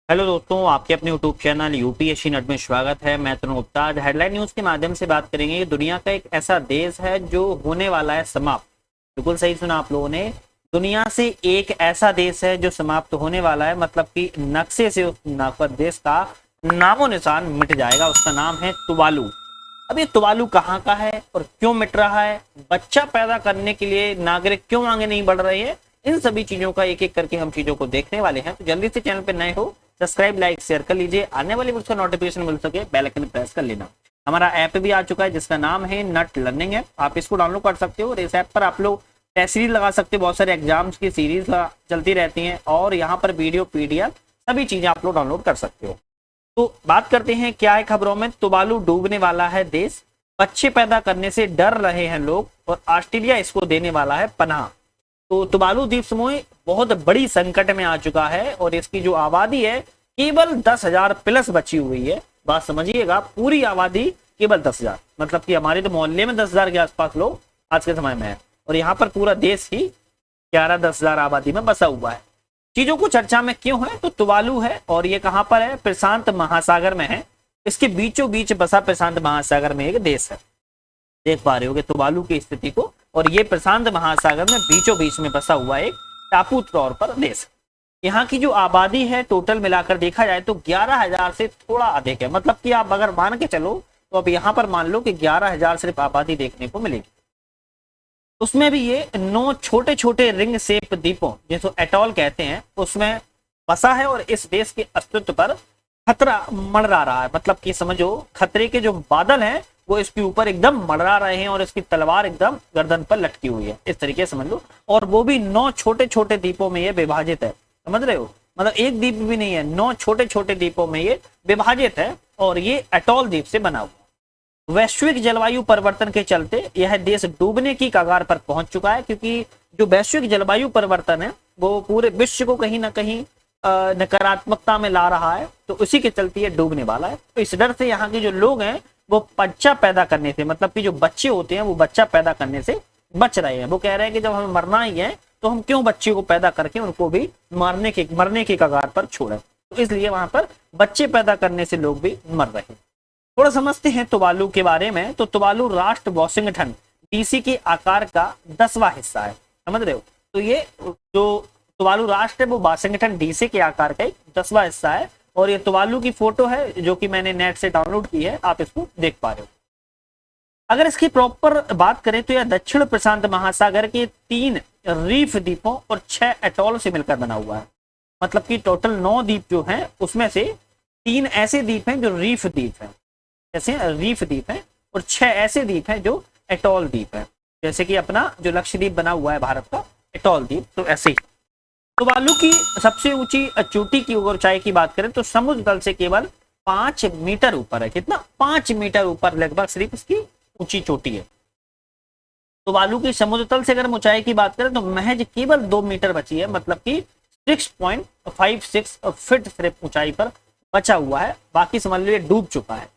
Hello दोस्तों, आपके अपने यूट्यूब चैनल यूपीएससी नेट में स्वागत है। मैं तरुण गुप्ता। आज हेडलाइन न्यूज के माध्यम से बात करेंगे कि दुनिया का एक ऐसा देश है जो होने वाला है समाप्त। बिल्कुल सही सुना आप लोगों ने। दुनिया से एक ऐसा देश है जो समाप्त होने वाला है, मतलब कि नक्शे से उस देश का नामो निशान मिट जाएगा। उसका नाम है तुवालू। अब ये तुवालू कहाँ का है और क्यों मिट रहा है, बच्चा पैदा करने के लिए नागरिक क्यों आगे नहीं बढ़ रहे हैं, इन सभी चीजों का एक एक करके हम चीजों को देखने वाले हैं। तो जल्दी से चैनल पर नए हो सब्सक्राइब लाइक शेयर कर लीजिए, आने वाली वीडियो का नोटिफिकेशन मिल सके बेल आइकन प्रेस कर लेना। हमारा ऐप भी आ चुका है जिसका नाम है नट लर्निंग ऐप। आप इसको डाउनलोड कर सकते हो और इस ऐप पर आप लोग टेस्ट सीरीज लगा सकते हो। बहुत सारे एग्जाम्स की सीरीज चलती रहती हैं और यहाँ पर वीडियो पीडीएफ सभी चीजें आप लोग डाउनलोड कर सकते हो। तो बात करते हैं क्या है खबरों में। तुवालू डूबने वाला है देश, बच्चे पैदा करने से डर रहे हैं लोग और ऑस्ट्रेलिया इसको देने वाला है पनाह। तो तुवालू द्वीप समूह बहुत बड़ी संकट में आ चुका है और इसकी जो आबादी है केवल 10,000 प्लस बची हुई है। बात समझिएगा, पूरी आबादी केवल 10,000, मतलब कि हमारे तो मोहल्ले में 10,000 के आसपास लोग आज के समय में है और यहाँ पर पूरा देश ही 11-10,000 आबादी में बसा हुआ है। चीजों को चर्चा में क्यों है, तो तुवालू है और ये कहाँ पर है, प्रशांत महासागर में है। इसके बीचों बीच बसा प्रशांत महासागर में एक देश है। देख पा रहे हो तुवालू की स्थिति को, और ये प्रशांत महासागर में बीचों बीच में बसा हुआ एक टापू तौर पर देश है। यहाँ की जो आबादी है टोटल मिलाकर देखा जाए तो 11,000 से थोड़ा अधिक है। मतलब कि आप अगर मान के चलो तो अब यहाँ पर मान लो कि 11,000 सिर्फ आबादी देखने को मिलेगी। उसमें भी ये 9 छोटे छोटे रिंग शेप द्वीपों जिसको एटॉल कहते हैं उसमें बसा है और इस देश के अस्तित्व पर खतरा मंडरा रहा है। मतलब कि समझो खतरे के जो बादल हैं वो इसके ऊपर एकदम मंडरा रहे हैं और इसकी तलवार एकदम गर्दन पर लटकी हुई है, इस तरीके से समझ लो। और वो भी 9 छोटे छोटे द्वीपों में ये विभाजित है, समझ रहे हो। मतलब एक द्वीप भी नहीं है, 9 छोटे छोटे द्वीपों में ये विभाजित है और ये एटॉल द्वीप से बना हुआ। वैश्विक जलवायु परिवर्तन के चलते यह देश डूबने की कगार पर पहुंच चुका है, क्योंकि जो वैश्विक जलवायु परिवर्तन है वो पूरे विश्व को कहीं ना कहीं नकारात्मकता में ला रहा है, तो उसी के चलते ये डूबने वाला है। तो इस डर से यहाँ के जो लोग हैं वो बच्चा पैदा करने से, मतलब कि जो बच्चे होते हैं वो बच्चा पैदा करने से बच रहे हैं। वो कह रहे हैं कि जब हमें मरना ही है तो हम क्यों बच्चे को पैदा करके उनको भी मरने के कगार पर छोड़े। तो इसलिए वहां पर बच्चे पैदा करने से लोग भी मर रहे हैं। थोड़ा समझते हैं तुवालू के बारे में। तो तुवालू राष्ट्र वॉशिंगटन डीसी के आकार का 10वां हिस्सा है, समझ रहे हो। तो ये जो तुवालू राष्ट्र है वो वाशिंगटन डीसी के आकार का 10वां हिस्सा है और ये तुवालू की फोटो है जो कि मैंने नेट से डाउनलोड की है, आप इसको देख पा रहे हो। अगर इसकी प्रॉपर बात करें तो यह दक्षिण प्रशांत महासागर के 3 रीफ द्वीपों और 6 एटॉल से मिलकर बना हुआ है। मतलब कि टोटल 9 द्वीप जो हैं उसमें से 3 ऐसे द्वीप हैं जो रीफ द्वीप हैं, जैसे रीफ द्वीप हैं, और 6 ऐसे द्वीप हैं जो एटॉल द्वीप हैं, जैसे कि अपना जो लक्षद्वीप बना हुआ है भारत का एटॉल द्वीप। तो ऐसे ही तुवालू की सबसे ऊंची चोटी की ऊंचाई की बात करें तो समुद्र तल से केवल 5 मीटर ऊपर है। कितना? 5 मीटर ऊपर लगभग सिर्फ इसकी ऊंची चोटी है। तुवालू की समुद्र तल से अगर ऊंचाई की बात करें तो महज केवल 2 मीटर बची है, मतलब कि 6.56 फीट सिर्फ ऊंचाई पर बचा हुआ है। बाकी समझ लो ये डूब चुका है।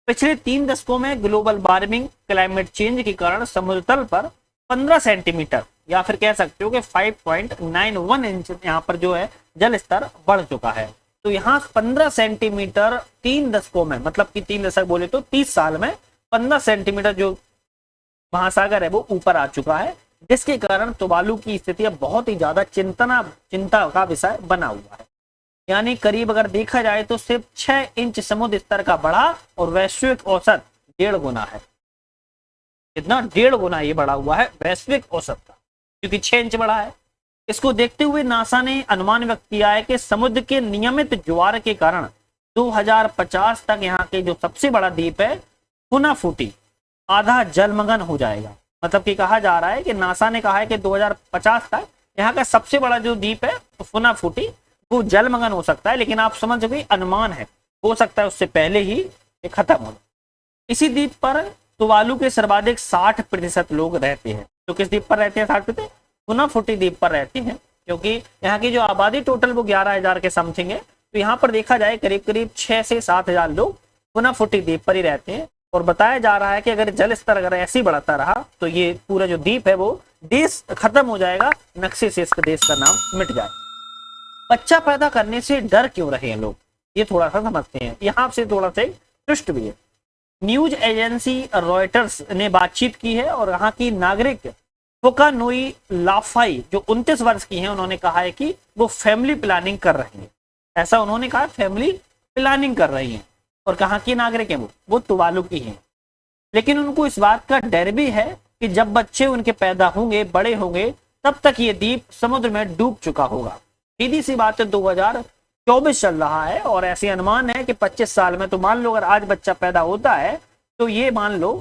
पिछले 3 दशकों में ग्लोबल वार्मिंग क्लाइमेट चेंज के कारण समुद्र तल पर 15 सेंटीमीटर या फिर कह सकते हो कि 5.91 इंच यहाँ पर जो है जल स्तर बढ़ चुका है। तो यहाँ 15 सेंटीमीटर 3 दशकों में, मतलब कि 3 दशक बोले तो 30 साल में 15 सेंटीमीटर जो महासागर है वो ऊपर आ चुका है, जिसके कारण तुवालू की स्थिति अब बहुत ही ज्यादा चिंता का विषय बना हुआ है। यानी करीब अगर देखा जाए तो सिर्फ 6 इंच समुद्र स्तर का बढ़ा और वैश्विक औसत 1.5 गुना है। कितना? 1.5 गुना ये बढ़ा हुआ है वैश्विक औसत का, क्योंकि 6 इंच बढ़ा है। इसको देखते हुए नासा ने अनुमान व्यक्त किया है कि समुद्र के नियमित ज्वार के कारण 2050 तक यहाँ के जो सबसे बड़ा द्वीप है फुनाफुटी आधा जलमग्न हो जाएगा। मतलब कि कहा जा रहा है कि नासा ने कहा है कि 2050 तक यहाँ का सबसे बड़ा जो द्वीप है फुनाफुटी वो जलमग्न हो सकता है, लेकिन आप समझ सकते अनुमान है, हो सकता है उससे पहले ही ये खत्म हो। इसी द्वीप पर तुवालू के सर्वाधिक 60% लोग रहते हैं। तो किस द्वीप पर रहते हैं 60%? फुनाफुटी द्वीप पर रहते हैं, क्योंकि यहाँ की जो आबादी टोटल वो 11,000 के समथिंग है। तो यहाँ पर देखा जाए करीब करीब 6 से 7,000 लोग फुनाफुटी द्वीप पर ही रहते हैं। और बताया जा रहा है कि अगर जल स्तर अगर ऐसे ही बढ़ता रहा तो ये पूरा जो द्वीप है वो देश खत्म हो जाएगा, नक्शे से इसका देश का नाम मिट जाए। बच्चा पैदा करने से डर क्यों रहे हैं लोग, ये थोड़ा सा समझते हैं। यहाँ से थोड़ा सा ट्विस्ट भी है। न्यूज एजेंसी रॉयटर्स ने बातचीत की है और यहाँ की नागरिक फोकानोई लाफाई जो 29 वर्ष की हैं, उन्होंने कहा है कि वो फैमिली प्लानिंग कर रही हैं। ऐसा उन्होंने कहा, फैमिली प्लानिंग कर रही हैं। और कहाँ की नागरिक है वो तुवालू की हैं। लेकिन उनको इस बात का डर भी है कि जब बच्चे उनके पैदा होंगे, बड़े होंगे, तब तक ये द्वीप समुद्र में डूब चुका होगा। सीधी सी बात है, 2024 चल रहा है और ऐसे अनुमान है कि 25 साल में, तो मान लो अगर आज बच्चा पैदा होता है तो ये मान लो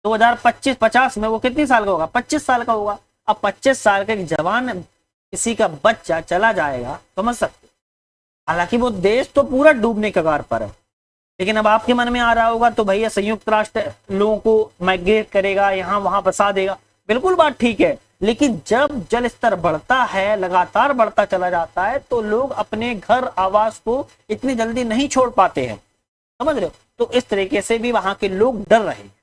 2025-50 में वो कितनी साल का होगा, 25 साल का होगा। अब 25 साल का एक जवान किसी का बच्चा चला जाएगा, समझ सकते। हालांकि वो देश तो पूरा डूबने के कगार पर है, लेकिन अब आपके मन में आ रहा होगा तो भैया संयुक्त राष्ट्र लोगों को माइग्रेट करेगा, यहाँ वहां बसा देगा। बिल्कुल बात ठीक है, लेकिन जब जल स्तर बढ़ता है, लगातार बढ़ता चला जाता है, तो लोग अपने घर आवास को इतनी जल्दी नहीं छोड़ पाते हैं, समझ रहे हो। तो इस तरीके से भी वहां के लोग डर रहे हैं।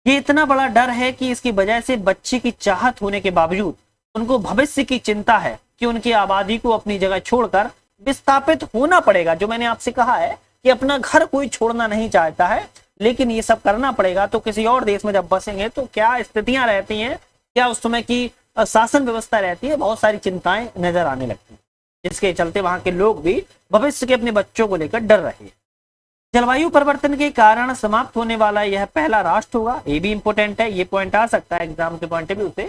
ये इतना बड़ा डर है कि इसकी वजह से बच्चे की चाहत होने के बावजूद उनको भविष्य की चिंता है कि उनकी आबादी को अपनी जगह छोड़कर विस्थापित होना पड़ेगा। जो मैंने आपसे कहा है कि अपना घर कोई छोड़ना नहीं चाहता है, लेकिन ये सब करना पड़ेगा। तो किसी और देश में जब बसेंगे तो क्या स्थितियां रहती हैं, क्या उस समय की शासन व्यवस्था रहती है, बहुत सारी चिंताएं नजर आने लगती हैं, जिसके चलते वहां के लोग भी भविष्य के अपने बच्चों को लेकर डर रहे हैं। जलवायु परिवर्तन के कारण समाप्त होने वाला यह पहला राष्ट्र होगा। ये भी इंपॉर्टेंट है, ये पॉइंट आ सकता है एग्जाम के पॉइंट ऑफ व्यू से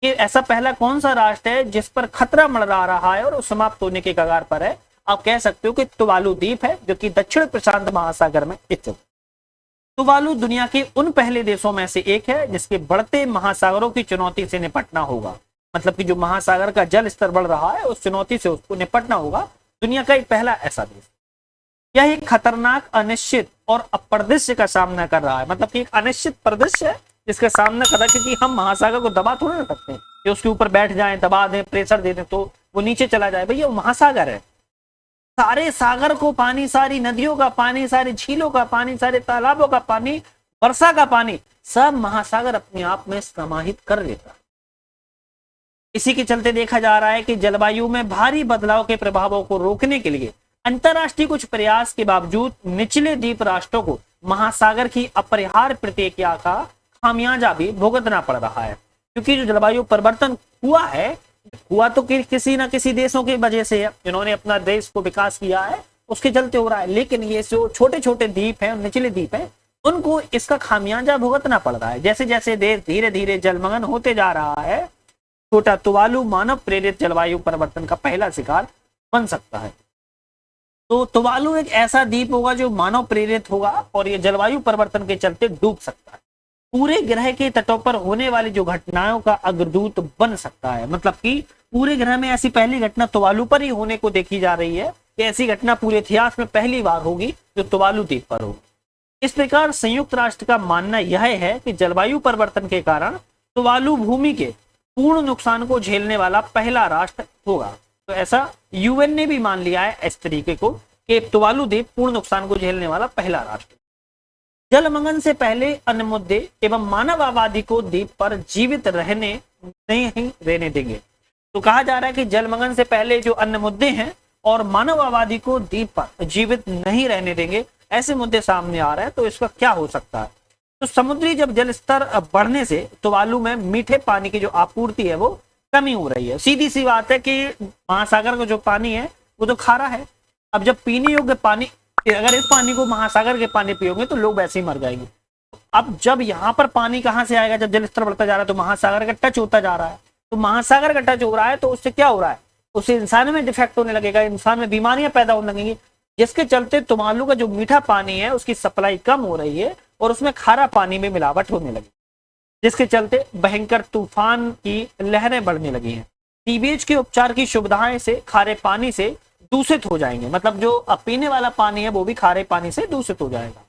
कि ऐसा पहला कौन सा राष्ट्र है जिस पर खतरा मंडरा रहा है और वो समाप्त होने के कगार पर है। आप कह सकते हो कि तुवालू द्वीप है, जो कि दक्षिण प्रशांत महासागर में स्थित। तुवालू दुनिया के उन पहले देशों में से एक है जिसके बढ़ते महासागरों की चुनौती से निपटना होगा। मतलब कि जो महासागर का जल स्तर बढ़ रहा है, उस चुनौती से उसको निपटना होगा। दुनिया का एक पहला ऐसा देश। यह एक खतरनाक, अनिश्चित और अप्रदृश्य का सामना कर रहा है। मतलब कि एक अनिश्चित परिदृश्य है जिसका सामना कर रहा है, क्योंकि हम महासागर को दबा थोड़ा ना सकते हैं कि उसके ऊपर बैठ जाएं, दबा दें, प्रेशर दे दें तो वो नीचे चला जाए। भैया वो महासागर है, सारे सागर को पानी, सारी नदियों का पानी, सारी झीलों का पानी, सारे तालाबों का पानी, वर्षा का पानी, सब महासागर अपने आप में समाहित कर लेता है। इसी के चलते देखा जा रहा है कि जलवायु में भारी बदलाव के प्रभावों को रोकने के लिए अंतरराष्ट्रीय कुछ प्रयास के बावजूद निचले द्वीप राष्ट्रों को महासागर की अपरिहार्य प्रतिक्रिया का खामियाजा भी भुगतना पड़ रहा है। क्योंकि जो जलवायु परिवर्तन हुआ तो किसी ना किसी देशों की वजह से है, जिन्होंने अपना देश को विकास किया है, उसके चलते हो रहा है। लेकिन ये जो छोटे छोटे द्वीप हैं, निचले द्वीप हैं, उनको इसका खामियाजा भुगतना पड़ रहा है। जैसे जैसे देश धीरे धीरे जलमग्न होते जा रहा है, छोटा तुवालू मानव प्रेरित जलवायु परिवर्तन का पहला शिकार बन सकता है। तो तुवालू एक ऐसा द्वीप होगा जो मानव प्रेरित होगा और ये जलवायु परिवर्तन के चलते डूब सकता है। पूरे ग्रह के तटों पर होने वाली जो घटनाओं का अग्रदूत बन सकता है। मतलब कि पूरे ग्रह में ऐसी पहली घटना तुवालू पर ही होने को देखी जा रही है कि ऐसी घटना पूरे इतिहास में पहली बार होगी जो तुवालू द्वीप पर होगी। इस प्रकार संयुक्त राष्ट्र का मानना यह है कि जलवायु परिवर्तन के कारण तुवालू भूमि के पूर्ण नुकसान को झेलने वाला पहला राष्ट्र होगा। तो ऐसा यूएन ने भी मान लिया है इस तरीके को कि तुवालू द्वीप पूर्ण नुकसान को झेलने वाला पहला राष्ट्र। जलमग्न से पहले अन्य मुद्दे एवं मानव आबादी को द्वीप पर जीवित नहीं रहने देंगे। तो कहा जा रहा है कि जलमग्न से पहले जो अन्य मुद्दे हैं और मानव आबादी को द्वीप पर जीवित नहीं रहने देंगे, ऐसे मुद्दे सामने आ रहे हैं। तो इसका क्या हो सकता है? तो समुद्री जब जल स्तर बढ़ने से तुवालू में मीठे पानी की जो आपूर्ति है वो कमी हो रही है। सीधी सी बात है कि महासागर का जो पानी है वो तो खारा है। अब जब पीने योग्य पानी, अगर इस पानी को महासागर के पानी पियोगे तो लोग वैसे ही मर जाएंगे। अब जब यहाँ पर पानी कहाँ से आएगा? जब जल स्तर बढ़ता जा रहा है तो महासागर का टच होता जा रहा है। तो महासागर का टच हो रहा है तो उससे क्या हो रहा है? उससे इंसान में डिफेक्ट होने लगेगा, इंसान में बीमारियां पैदा होने लगेंगी, जिसके चलते तुवालू का जो मीठा पानी है उसकी सप्लाई कम हो रही है और उसमें खारा पानी में मिलावट होने लगी, जिसके चलते भयंकर तूफान की लहरें बढ़ने लगी हैं। सीवेज के उपचार की सुविधाएं से खारे पानी से दूषित हो जाएंगे। मतलब जो पीने वाला पानी है वो भी खारे पानी से दूषित हो जाएगा।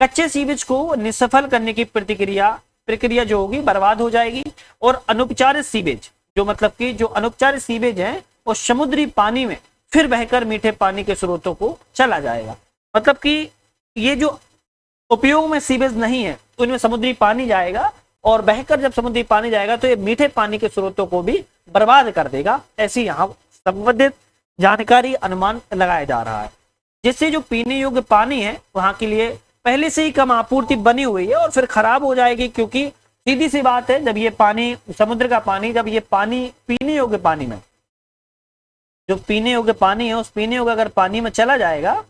कच्चे सीवेज को निष्फल करने की प्रक्रिया जो होगी बर्बाद हो जाएगी और अनुपचारित सीवेज, जो मतलब कि जो अनुपचारित सीवेज है वो समुद्री पानी में फिर बहकर मीठे पानी के स्रोतों को चला जाएगा। मतलब कि ये जो उपयोग में सीवेज नहीं है उनमें समुद्री पानी जाएगा और बहकर जब समुद्री पानी जाएगा तो ये मीठे पानी के स्रोतों को भी बर्बाद कर देगा। ऐसी यहाँ संबंधित जानकारी अनुमान लगाया जा रहा है, जिससे जो पीने योग्य पानी है वहां के लिए पहले से ही कम आपूर्ति बनी हुई है और फिर खराब हो जाएगी, क्योंकि सीधी सी बात है, जब ये पानी समुद्र का पानी, जब ये पानी पीने योग्य पानी में, जो पीने योग्य पानी है उस पीने योग्य अगर पानी में चला जाएगा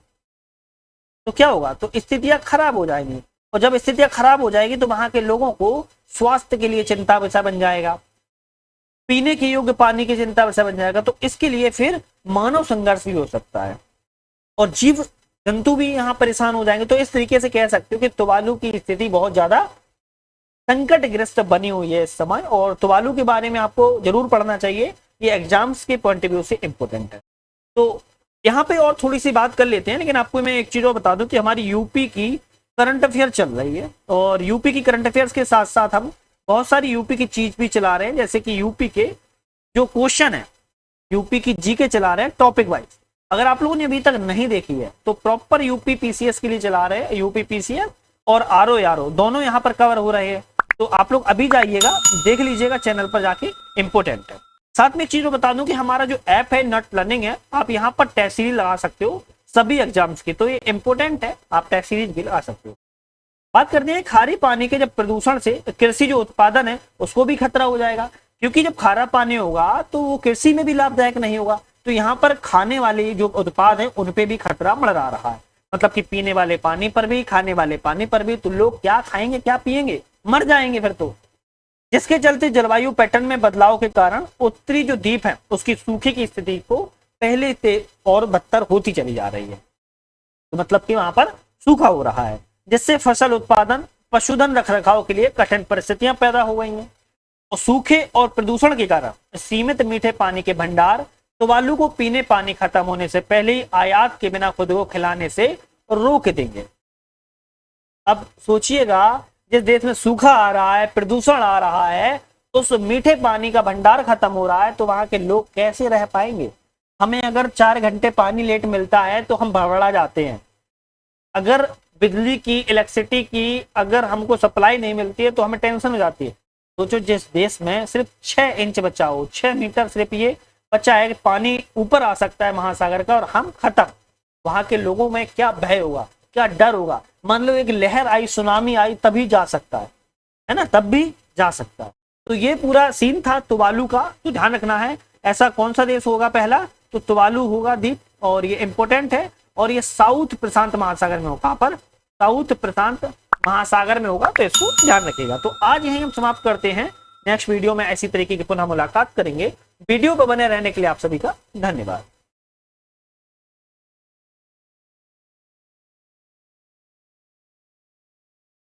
तो क्या होगा, तो स्थितियां खराब हो जाएंगी, और जब स्थितियां खराब हो जाएगी तो वहां के लोगों को स्वास्थ्य के लिए चिंता विषय बन जाएगा, पीने के योग्य पानी की चिंता विषय बन जाएगा। तो इसके लिए फिर मानव संघर्ष भी हो सकता है और जीव जंतु भी यहाँ परेशान हो जाएंगे। तो इस तरीके से कह सकते हो कि तुवालू की स्थिति बहुत ज्यादा संकटग्रस्त बनी हुई है इस समय, और तुवालू के बारे में आपको जरूर पढ़ना चाहिए, ये एग्जाम्स के पॉइंट ऑफ व्यू से इंपॉर्टेंट है। तो यहाँ पे और थोड़ी सी बात कर लेते हैं, लेकिन आपको मैं एक चीज और बता दूं कि हमारी यूपी की करंट अफेयर चल रही है, और यूपी की करंट अफेयर्स के साथ साथ हम बहुत सारी यूपी की चीज भी चला रहे हैं, जैसे कि यूपी के जो क्वेश्चन है, यूपी की जीके चला रहे हैं टॉपिक वाइज। अगर आप लोगों ने अभी तक नहीं देखी है तो प्रॉपर यूपी पीसीएस के लिए चला रहे हैं, यूपी पीसीएस और आरओ दोनों यहाँ पर कवर हो रहे हैं। तो आप लोग अभी जाइएगा, देख लीजिएगा चैनल पर जाके, इंपॉर्टेंट है। साथ में एक चीज बता दूं कि हमारा जो ऐप है नट लर्निंग है, आप यहाँ पर टेस्ट सीरीज लगा सकते हो सभी एग्जाम्स की, तो ये इंपॉर्टेंट है, आप टेस्ट सीरीज भी लगा सकते हो। बात करते हैं खारे पानी के, जब प्रदूषण से कृषि जो उत्पादन है उसको भी खतरा हो जाएगा, क्योंकि जब खारा पानी होगा तो वो कृषि में भी लाभदायक नहीं होगा। तो यहाँ पर खाने वाले जो उत्पाद है उन पे भी खतरा मंडरा रहा है, मतलब कि पीने वाले पानी पर भी, खाने वाले पानी पर भी। तो लोग क्या खाएंगे, क्या पिएंगे, मर जाएंगे फिर तो, जिसके चलते जलवायु पैटर्न में बदलाव के कारण उत्तरी जो द्वीप है उसकी सूखे की स्थिति को पहले से और बदतर होती चली जा रही है। तो मतलब कि वहां पर सूखा हो रहा है, जिससे फसल उत्पादन, पशुधन रखरखाव के लिए कठिन परिस्थितियां पैदा हो गई हैं। और सूखे और प्रदूषण के कारण सीमित मीठे पानी के भंडार तुवालू को पीने पानी खत्म होने से पहले ही आयात के बिना खुद को खिलाने से रोक देंगे। अब सोचिएगा, जिस देश में सूखा आ रहा है, प्रदूषण आ रहा है, उस मीठे पानी का भंडार खत्म हो रहा है, तो वहां के लोग कैसे रह पाएंगे। हमें अगर 4 घंटे पानी लेट मिलता है तो हम भड़बड़ा जाते हैं, अगर बिजली की, इलेक्ट्रिसिटी की अगर हमको सप्लाई नहीं मिलती है तो हमें टेंशन हो जाती है। सोचो जिस देश में सिर्फ 6 इंच बचा हो, 6 मीटर सिर्फ ये बचा है कि पानी ऊपर आ सकता है महासागर का, और हम खत्म। वहां के लोगों में क्या भय होगा, क्या डर होगा। मान लो एक लहर आई, सुनामी आई, तभी जा सकता है ना, तब भी जा सकता है। तो ये पूरा सीन था तुवालू का, तो ध्यान रखना है। ऐसा कौन सा देश होगा पहला, तो तुवालू होगा द्वीप, और ये इंपॉर्टेंट है, और ये साउथ प्रशांत महासागर में होगा। पर साउथ प्रशांत महासागर में होगा, तो इसको ध्यान रखिएगा। तो आज यही हम समाप्त करते हैं, नेक्स्ट वीडियो में ऐसी तरीके की पुनः मुलाकात करेंगे। वीडियो पर बने रहने के लिए आप सभी का धन्यवाद।